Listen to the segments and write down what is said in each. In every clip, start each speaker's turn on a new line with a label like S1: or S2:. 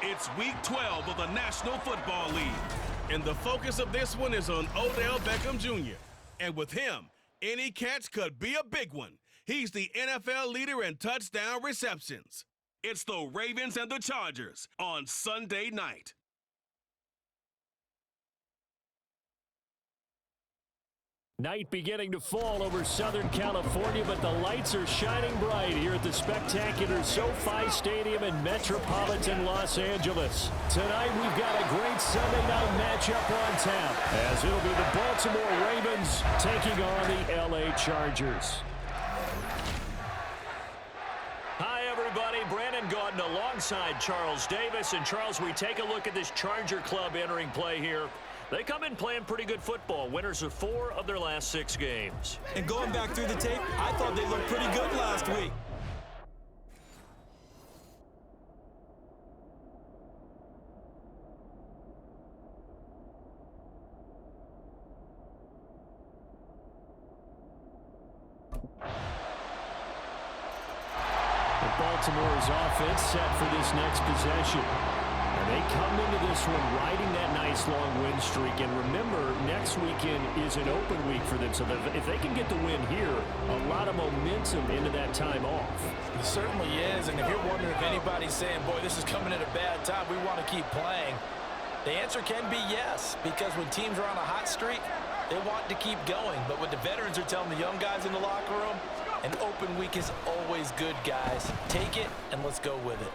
S1: It's Week 12 of the National Football League. And the focus of this one is on Odell Beckham Jr. And with him, any catch could be a big one. He's the NFL leader in touchdown receptions. It's the Ravens and the Chargers on Sunday night.
S2: Night beginning to fall over Southern California, but the lights are shining bright here at the spectacular SoFi Stadium in metropolitan Los Angeles. Tonight we've got a great Sunday night matchup on tap, as it'll be the Baltimore Ravens taking on the LA Chargers. Hi, everybody. Brandon Gordon alongside Charles Davis. And, Charles, we take a look at this Charger club entering play here. They come in playing pretty good football. Winners of 4 of their last 6 games.
S3: And going back through the tape, I thought they looked pretty good last week.
S2: Baltimore's offense set for this next possession. And they come into this one riding that nice long win streak. And remember, next weekend is an open week for them. So if they can get the win here, a lot of momentum into that time off.
S4: It certainly is. And if you're wondering if anybody's saying, boy, this is coming at a bad time, we want to keep playing, the answer can be yes. Because when teams are on a hot streak, they want to keep going. But what the veterans are telling the young guys in the locker room, an open week is always good, guys. Take it, and let's go with it.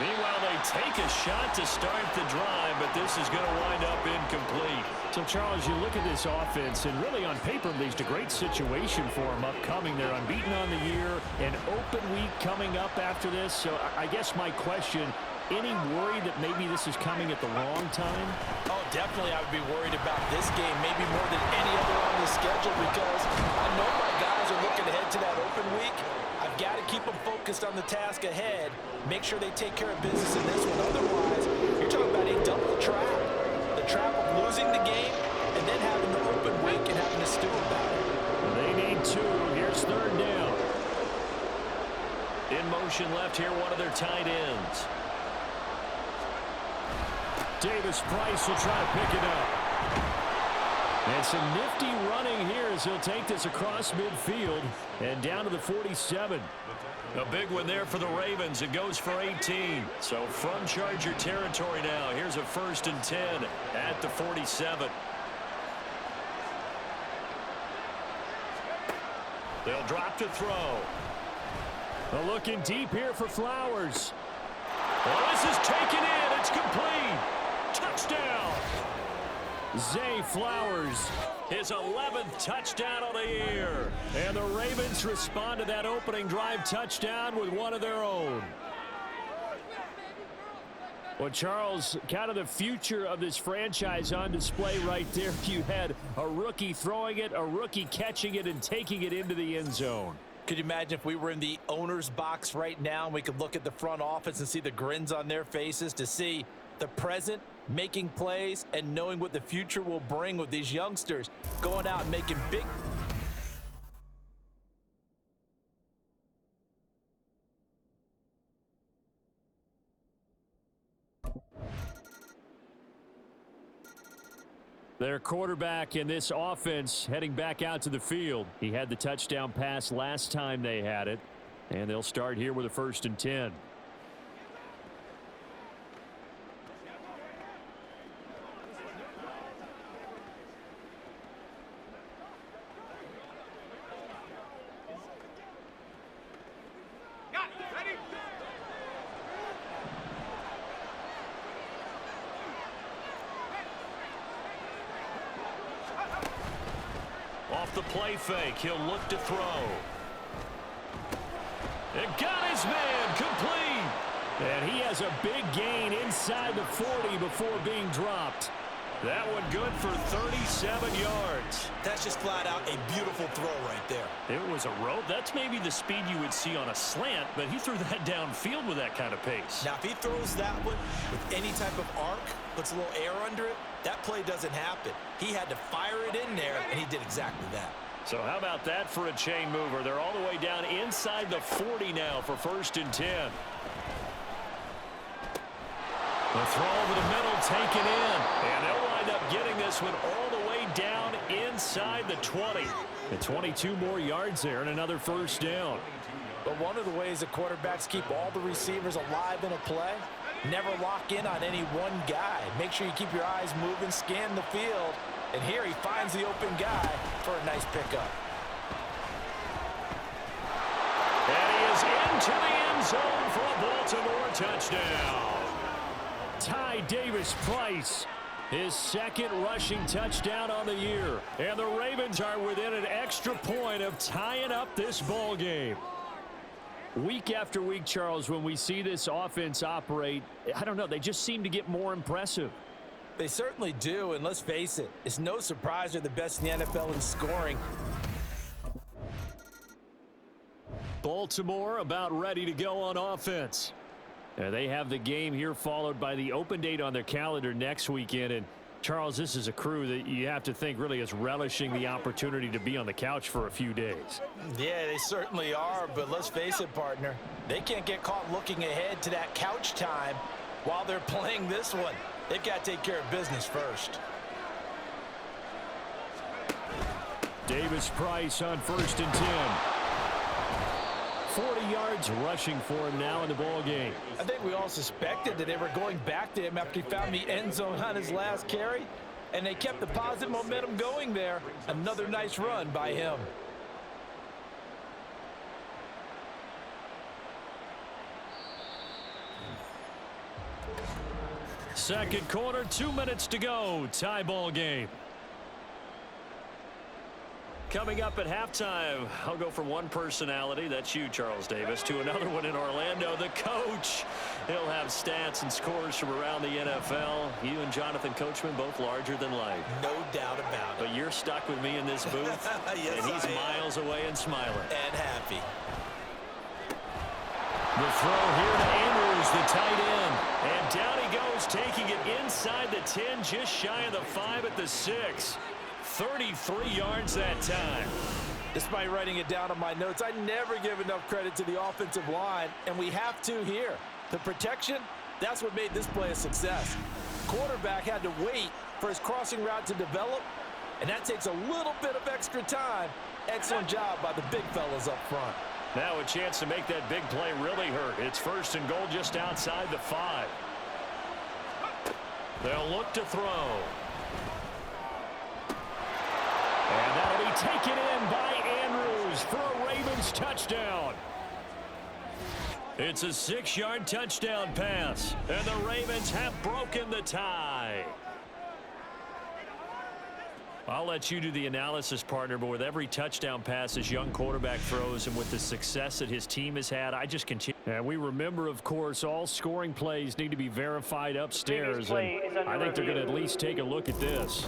S2: Meanwhile, they take a shot to start the drive, but this is going to wind up incomplete. So, Charles, you look at this offense, and really on paper, at least a great situation for them upcoming. They're unbeaten on the year, an open week coming up after this. So, I guess my question, any worry that maybe this is coming at the wrong time?
S4: Oh, definitely I would be worried about this game, maybe more than any other on the schedule, because I know my guys are looking ahead to that open week. I've got to keep them focused on the task ahead, make sure they take care of business in this one. Otherwise, you're talking about a double trap. The trap of losing the game and then having the open week and having to stew about it.
S2: They need 2. Here's 3rd down. In motion left here, one of their tight ends. Davis Price will try to pick it up. And some nifty running here as he'll take this across midfield and down to the 47. A big one there for the Ravens. It goes for 18. So from Charger territory now, here's a 1st and 10 at the 47. They'll drop to throw. Looking deep here for Flowers. Well, this is taken in. It's complete. Touchdown. Zay Flowers, his 11th touchdown of the year. And the Ravens respond to that opening drive touchdown with one of their own. Well, Charles, kind of the future of this franchise on display right there. You had a rookie throwing it, a rookie catching it, and taking it into the end zone.
S4: Could you imagine if we were in the owner's box right now and we could look at the front office and see the grins on their faces, to see the present making plays and knowing what the future will bring with these youngsters going out and making big.
S2: Their quarterback in this offense heading back out to the field. He had the touchdown pass last time they had it. And they'll start here with a 1st and 10. Off the play fake, he'll look to throw. It got his man complete. And he has a big gain inside the 40 before being dropped. That one good for 37 yards.
S3: That's just flat out a beautiful throw right there.
S2: It was a rope. That's maybe the speed you would see on a slant, but he threw that downfield with that kind of pace.
S4: Now, if he throws that one with any type of arc, puts a little air under it, that play doesn't happen. He had to fire it in there, and he did exactly that.
S2: So how about that for a chain mover? They're all the way down inside the 40 now for 1st and 10. The throw over the middle taken in. And they'll wind up getting this one all the way down inside the 20. And 22 more yards there and another first down.
S4: But one of the ways that quarterbacks keep all the receivers alive in a play, never lock in on any one guy. Make sure you keep your eyes moving, scan the field. And here he finds the open guy for a nice pickup.
S2: And he is into the end zone for a Baltimore touchdown. Ty Davis-Price, his second rushing touchdown on the year. And the Ravens are within an extra point of tying up this ball game. Week after week, Charles, when we see this offense operate, I don't know, they just seem to get more impressive.
S4: They certainly do, and let's face it, it's no surprise they're the best in the NFL in scoring.
S2: Baltimore about ready to go on offense. They have the game here followed by the open date on their calendar next weekend. And Charles, this is a crew that you have to think really is relishing the opportunity to be on the couch for a few days.
S4: Yeah, they certainly are, but let's face it, partner. They can't get caught looking ahead to that couch time while they're playing this one. They've got to take care of business first.
S2: Davis-Price on 1st and 10. 40 yards rushing for him now in the ball game.
S4: I think we all suspected that they were going back to him after he found the end zone on his last carry, and they kept the positive momentum going there. Another nice run by him.
S2: Second quarter, 2 minutes to go. Tie ball game. Coming up at halftime, I'll go from one personality, that's you, Charles Davis, to another one in Orlando, the coach. He'll have stats and scores from around the NFL. You and Jonathan Coachman both larger than life.
S4: No doubt about it.
S2: But you're stuck with me in this booth,
S4: Yes,
S2: and he's miles away and smiling.
S4: And happy.
S2: The throw here to Andrews, the tight end. And down he goes, taking it inside the 10, just shy of the 5 at the 6. 33 yards that time.
S4: Despite writing it down on my notes, I never give enough credit to the offensive line, and we have to here. The protection, that's what made this play a success. Quarterback had to wait for his crossing route to develop, and that takes a little bit of extra time. Excellent job by the big fellas up front.
S2: Now a chance to make that big play really hurt. It's 1st and goal just outside the 5. They'll look to throw. And that'll be taken in by Andrews for a Ravens touchdown. It's a 6-yard touchdown pass, and the Ravens have broken the tie. I'll let you do the analysis, partner, but with every touchdown pass this young quarterback throws and with the success that his team has had, I just continue. And we remember, of course, all scoring plays need to be verified upstairs, and I think they're going to at least take a look at this.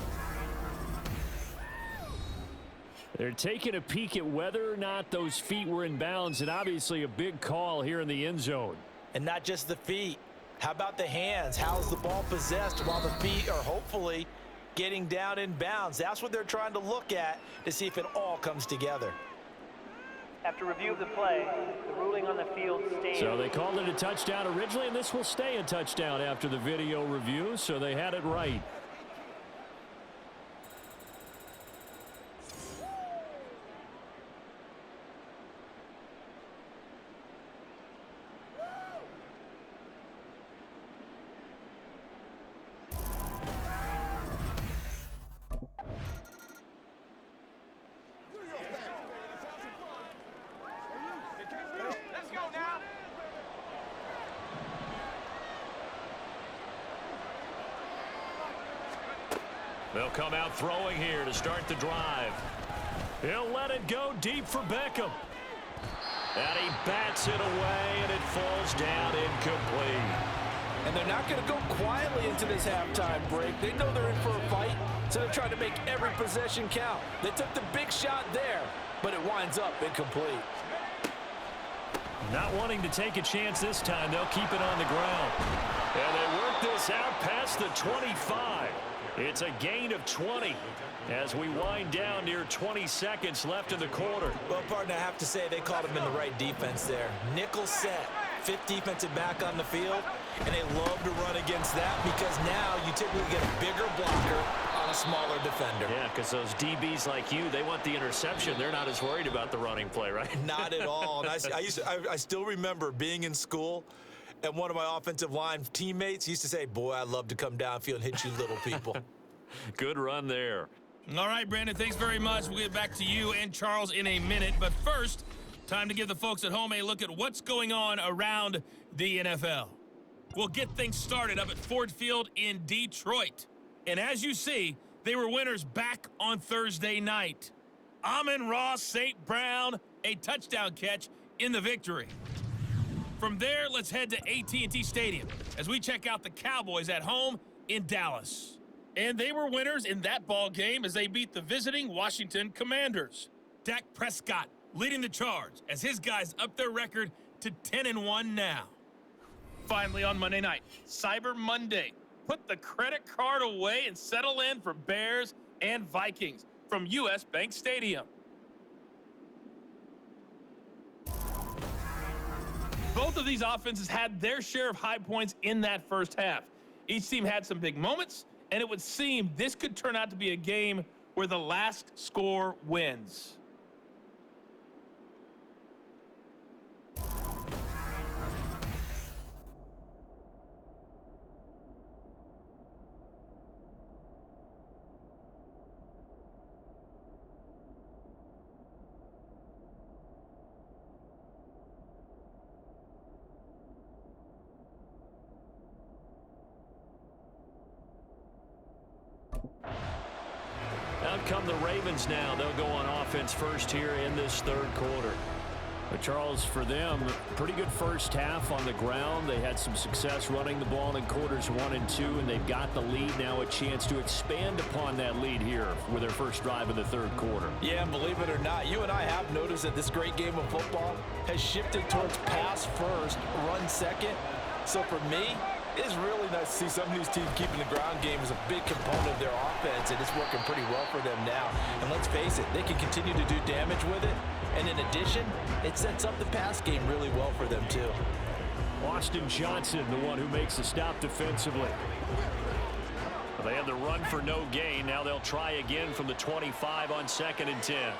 S2: They're taking a peek at whether or not those feet were in bounds, and obviously a big call here in the end zone.
S4: And not just the feet. How about the hands? How's the ball possessed while the feet are hopefully getting down in bounds? That's what they're trying to look at to see if it all comes together.
S5: After review of the play, the ruling on the field stands.
S2: So they called it a touchdown originally, and this will stay a touchdown after the video review, so they had it right. They'll come out throwing here to start the drive. He'll let it go deep for Beckham. And he bats it away, and it falls down incomplete.
S4: And they're not going to go quietly into this halftime break. They know they're in for a fight, so they're trying to make every possession count. They took the big shot there, but it winds up incomplete.
S2: Not wanting to take a chance this time, they'll keep it on the ground. And they work this out past the 25. It's a gain of 20 as we wind down near 20 seconds left in the quarter.
S4: Well, partner, I have to say they called him in the right defense there. Nickel set, fifth defensive back on the field, and they love to run against that because now you typically get a bigger blocker on a smaller defender.
S2: Yeah, because those DBs like you, they want the interception. They're not as worried about the running play, right?
S4: Not at all. And I still remember being in school, and one of my offensive line teammates used to say, boy, I'd love to come downfield and hit you little people.
S2: Good run there.
S6: All right, Brandon, thanks very much. We'll get back to you and Charles in a minute. But first, time to give the folks at home a look at what's going on around the NFL. We'll get things started up at Ford Field in Detroit. And as you see, they were winners back on Thursday night. Amon-Ra St. Brown, a touchdown catch in the victory. From there, let's head to AT&T Stadium as we check out the Cowboys at home in Dallas. And they were winners in that ball game as they beat the visiting Washington Commanders. Dak Prescott leading the charge as his guys up their record to 10-1 now. Finally on Monday night, Cyber Monday. Put the credit card away and settle in for Bears and Vikings from U.S. Bank Stadium. Both of these offenses had their share of high points in that first half. Each team had some big moments, and it would seem this could turn out to be a game where the last score wins.
S2: Out come the Ravens now. They'll go on offense first here in this third quarter. But Charles, for them, pretty good first half on the ground. They had some success running the ball in quarters 1 and 2, and they've got the lead now, a chance to expand upon that lead here with their first drive in the third quarter.
S4: Yeah, and believe it or not, you and I have noticed that this great game of football has shifted towards pass first, run second. So for me, it's really nice to see some of these teams keeping the ground game as a big component of their offense, and it's working pretty well for them now. And let's face it, they can continue to do damage with it. And in addition, it sets up the pass game really well for them, too.
S2: Austin Johnson, the one who makes the stop defensively. Well, they had the run for no gain. Now they'll try again from the 25 on 2nd and 10.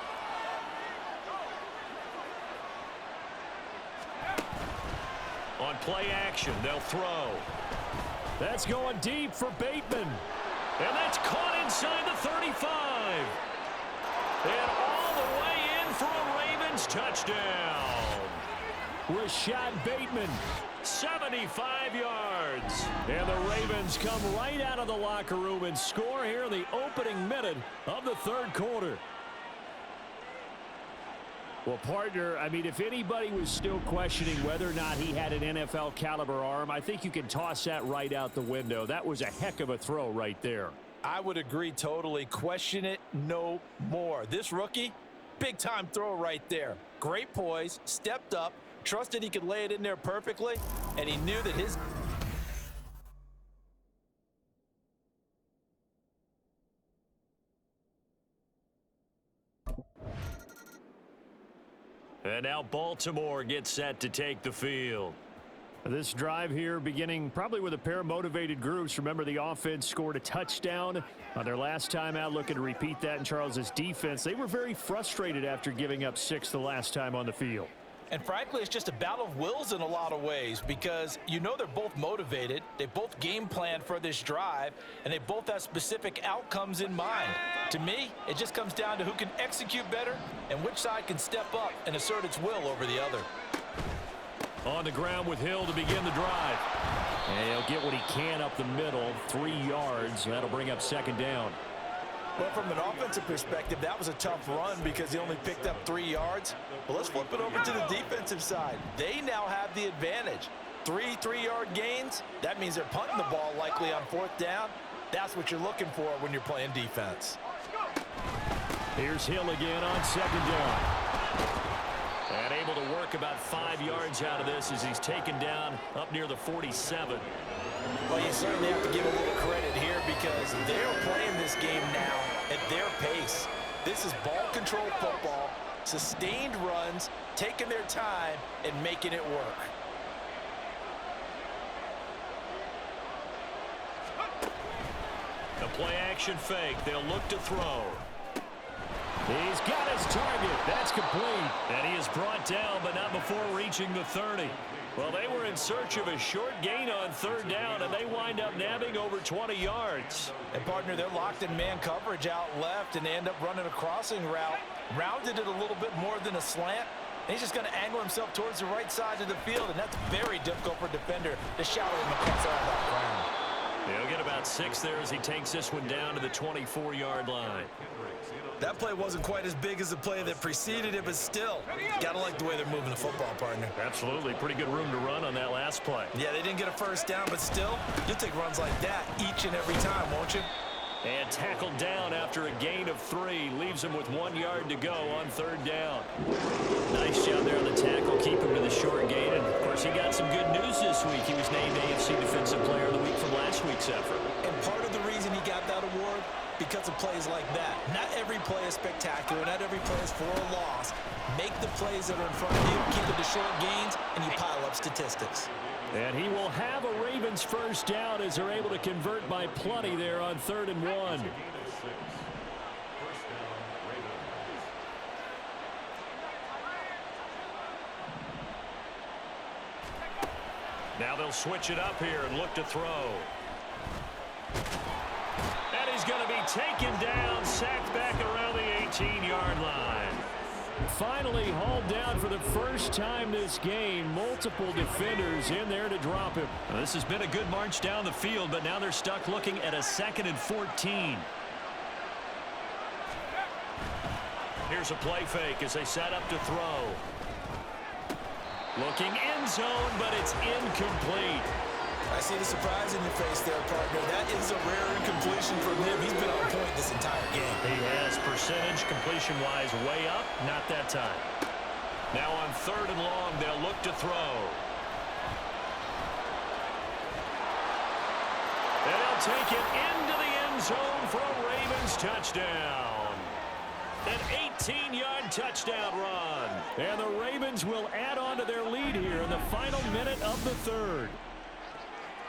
S2: On play action, they'll throw. That's going deep for Bateman. And that's caught inside the 35. And all the way in for a Ravens touchdown. Rashad Bateman, 75 yards. And the Ravens come right out of the locker room and score here in the opening minute of the third quarter. Well, partner, I mean, if anybody was still questioning whether or not he had an NFL caliber arm, I think you can toss that right out the window. That was a heck of a throw right there.
S4: I would agree totally. Question it no more. This rookie, big time throw right there. Great poise, stepped up, trusted he could lay it in there perfectly, and he knew that his...
S2: And now Baltimore gets set to take the field. This drive here beginning probably with a pair of motivated groups. Remember, the offense scored a touchdown on their last time out. Looking to repeat that in Charles's defense. They were very frustrated after giving up 6 the last time on the field.
S4: And frankly, it's just a battle of wills in a lot of ways because you know they're both motivated. They both game planned for this drive, and they both have specific outcomes in mind. To me, it just comes down to who can execute better and which side can step up and assert its will over the other.
S2: On the ground with Hill to begin the drive. And he'll get what he can up the middle, 3 yards. That'll bring up 2nd down.
S4: Well, from an offensive perspective, that was a tough run because he only picked up 3 yards. But let's flip it over to the defensive side. They now have the advantage. 3 3-yard gains, that means they're punting the ball likely on 4th down. That's what you're looking for when you're playing defense.
S2: Here's Hill again on 2nd down. And able to work about 5 yards out of this as he's taken down up near the 47.
S4: Well, you certainly have to give a little credit here because they're playing this game now at their pace. This is ball control football, sustained runs, taking their time, and making it work.
S2: Play action fake. They'll look to throw. He's got his target. That's complete. And he is brought down, but not before reaching the 30. Well, they were in search of a short gain on third down, and they wind up nabbing over 20 yards.
S4: And, partner, they're locked in man coverage out left, and they end up running a crossing route. Rounded it a little bit more than a slant. And he's just going to angle himself towards the right side of the field, and that's very difficult for a defender to shadow him across all that ground.
S2: He'll get about 6 there as he takes this one down to the 24-yard line.
S3: That play wasn't quite as big as the play that preceded it, but still, gotta like the way they're moving the football, partner.
S2: Absolutely. Pretty good room to run on that last play.
S3: Yeah, they didn't get a first down, but still, you'll take runs like that each and every time, won't you?
S2: And tackled down after a gain of 3. Leaves him with 1 yard to go on third down. Nice job there on the tackle. Keep him to the short gain. And, of course, he got some good news this week. He was named AFC Defensive Player of the Week from last week's effort.
S4: And part of the reason he got that award, because of plays like that. Not every play is spectacular. Not every play is for a loss. Make the plays that are in front of you, keep it to short gains, and you pile up statistics.
S2: And he will have a Ravens first down as they're able to convert by plenty there on 3rd and 1. Now they'll switch it up here and look to throw. And he's going to be taken down, sacked back around the 18-yard line. Finally hauled down for the first time this game. Multiple defenders in there to drop him. Now, this has been a good march down the field, but now they're stuck looking at a 2nd and 14. Here's a play fake as they set up to throw. Looking end zone, but it's incomplete.
S4: I see the surprise in your face there, partner. That is a rare incompletion from him. He's been on point this entire game.
S2: He has percentage completion-wise way up, not that time. Now on 3rd and long, they'll look to throw. And they'll take it into the end zone for a Ravens touchdown. An 18-yard touchdown run. And the Ravens will add on to their lead here in the final minute of the 3rd.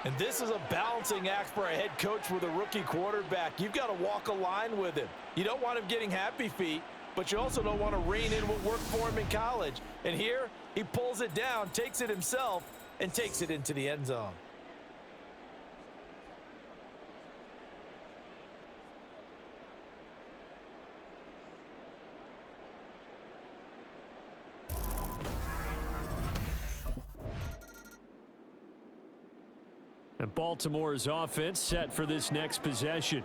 S4: And this is a balancing act for a head coach with a rookie quarterback. You've got to walk a line with him. You don't want him getting happy feet, but you also don't want to rein in what worked for him in college. And here, he pulls it down, takes it himself, and takes it into the end zone.
S2: And Baltimore's offense set for this next possession.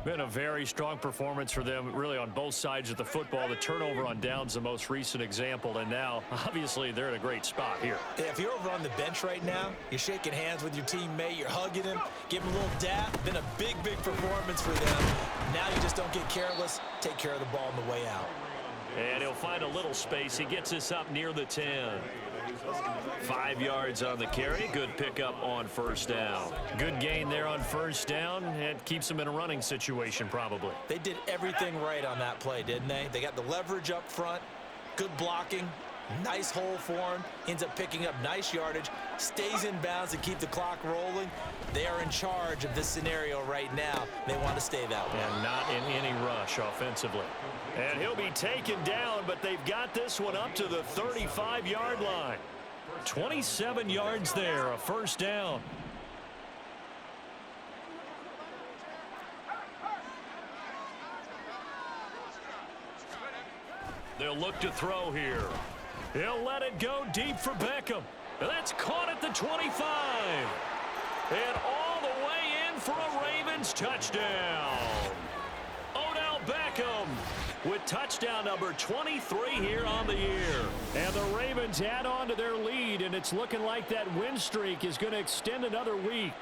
S2: Been a very strong performance for them, really, on both sides of the football. The turnover on downs, the most recent example, and now, obviously, they're in a great spot here.
S4: Yeah, if you're over on the bench right now, you're shaking hands with your teammate, you're hugging him, give him a little dap. Been a big, big performance for them. Now you just don't get careless. Take care of the ball on the way out.
S2: And he'll find a little space. He gets this up near the 10. 5 yards on the carry. Good pickup on first down. Good gain there on first down. It keeps him in a running situation probably.
S4: They did everything right on that play, didn't they? They got the leverage up front, good blocking, nice hole for him, ends up picking up nice yardage, stays in bounds to keep the clock rolling. They are in charge of this scenario right now. They want to stay that way.
S2: And not in any rush offensively. And he'll be taken down, but they've got this one up to the 35-yard line. 27 yards there, a first down. They'll look to throw here. He'll let it go deep for Beckham. And that's caught at the 25. And all the way in for a Ravens touchdown. Odell Beckham with touchdown number 23 here on the year. And the Ravens add on to their lead, and it's looking like that win streak is going to extend another week.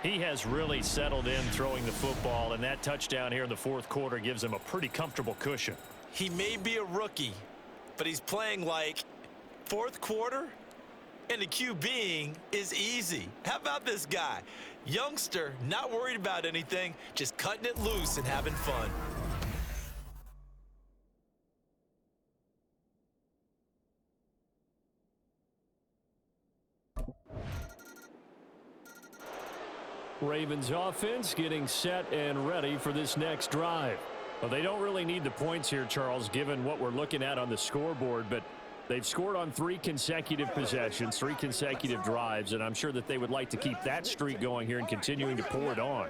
S2: He has really settled in throwing the football, and that touchdown here in the fourth quarter gives him a pretty comfortable cushion.
S4: He may be a rookie, but he's playing like fourth quarter, and the QBing is easy. How about this guy? Youngster, not worried about anything, just cutting it loose and having fun.
S2: Ravens offense getting set and ready for this next drive. Well, they don't really need the points here, Charles, given what we're looking at on the scoreboard, but they've scored on 3 consecutive possessions, 3 consecutive drives, and I'm sure that they would like to keep that streak going here and continuing to pour it on.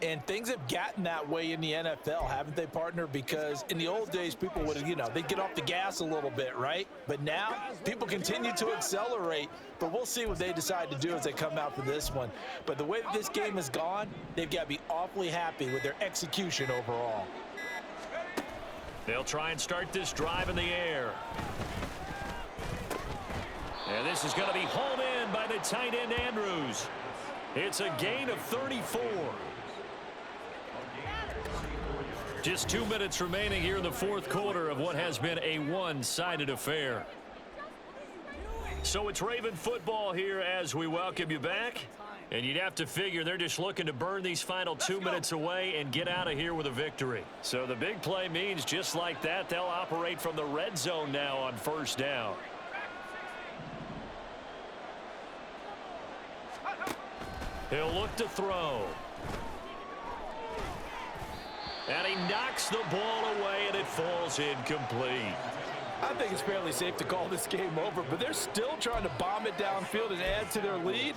S4: And things have gotten that way in the NFL, haven't they, partner? Because in the old days, people would, they'd get off the gas a little bit, right? But now, people continue to accelerate. But we'll see what they decide to do as they come out for this one. But the way that this game has gone, they've got to be awfully happy with their execution overall.
S2: They'll try and start this drive in the air. And this is going to be hauled in by the tight end, Andrews. It's a gain of 34. Just 2 minutes remaining here in the fourth quarter of what has been a one-sided affair. So it's Raven football here as we welcome you back. And you'd have to figure they're just looking to burn these final 2 minutes away and get out of here with a victory. So the big play means just like that, they'll operate from the red zone now on first down. He'll look to throw. And he knocks the ball away, and it falls incomplete.
S4: I think it's fairly safe to call this game over, but they're still trying to bomb it downfield and add to their lead.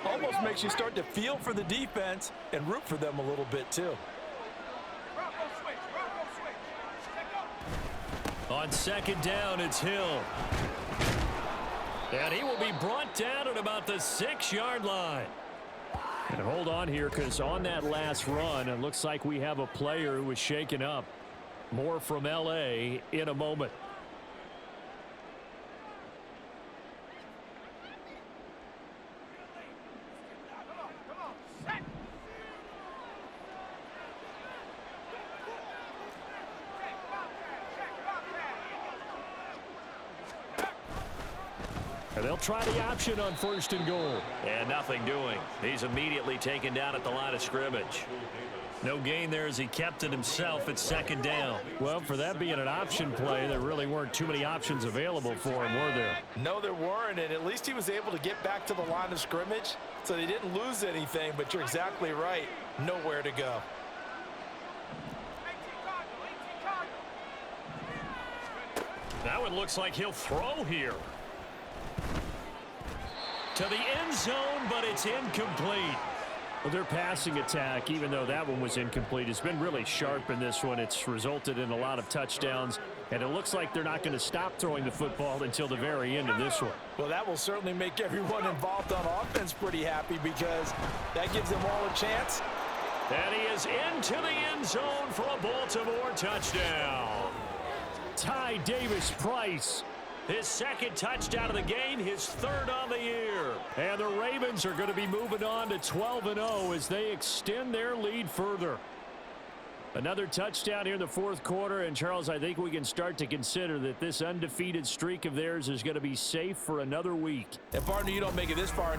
S4: Almost makes you start to feel for the defense and root for them a little bit, too.
S2: On second down, it's Hill. And he will be brought down at about the 6-yard line. And hold on here, because on that last run, it looks like we have a player who was shaken up. More from L.A. in a moment. And they'll try the option on first and goal. And nothing doing. He's immediately taken down at the line of scrimmage. No gain there as he kept it himself at second down. Well, for that being an option play, there really weren't too many options available for him, were there?
S4: No, there weren't, and at least he was able to get back to the line of scrimmage, so they didn't lose anything, but you're exactly right. Nowhere to go.
S2: Now it looks like he'll throw here. To the end zone, but it's incomplete. Well, their passing attack, even though that one was incomplete, has been really sharp in this one. It's resulted in a lot of touchdowns, and it looks like they're not going to stop throwing the football until the very end of this one.
S4: Well, that will certainly make everyone involved on offense pretty happy because that gives them all a chance.
S2: And he is into the end zone for a Baltimore touchdown. Ty Davis-Price. His second touchdown of the game, his third on the year. And the Ravens are going to be moving on to 12-0 as they extend their lead further. Another touchdown here in the fourth quarter. And, Charles, I think we can start to consider that this undefeated streak of theirs is going to be safe for another week.
S4: And, partner, you don't make it this far.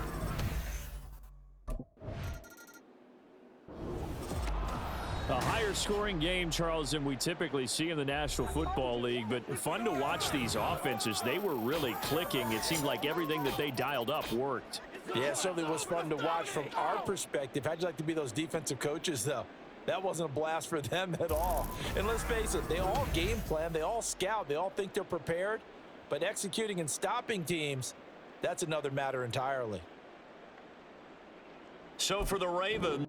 S2: A higher scoring game, Charles, than we typically see in the National Football League, but fun to watch these offenses. They were really clicking. It seemed like everything that they dialed up worked.
S4: Yeah, it certainly was fun to watch from our perspective. How'd you like to be those defensive coaches, though? That wasn't a blast for them at all. And let's face it, they all game plan, they all scout, they all think they're prepared, but executing and stopping teams, that's another matter entirely.
S2: So for the Ravens,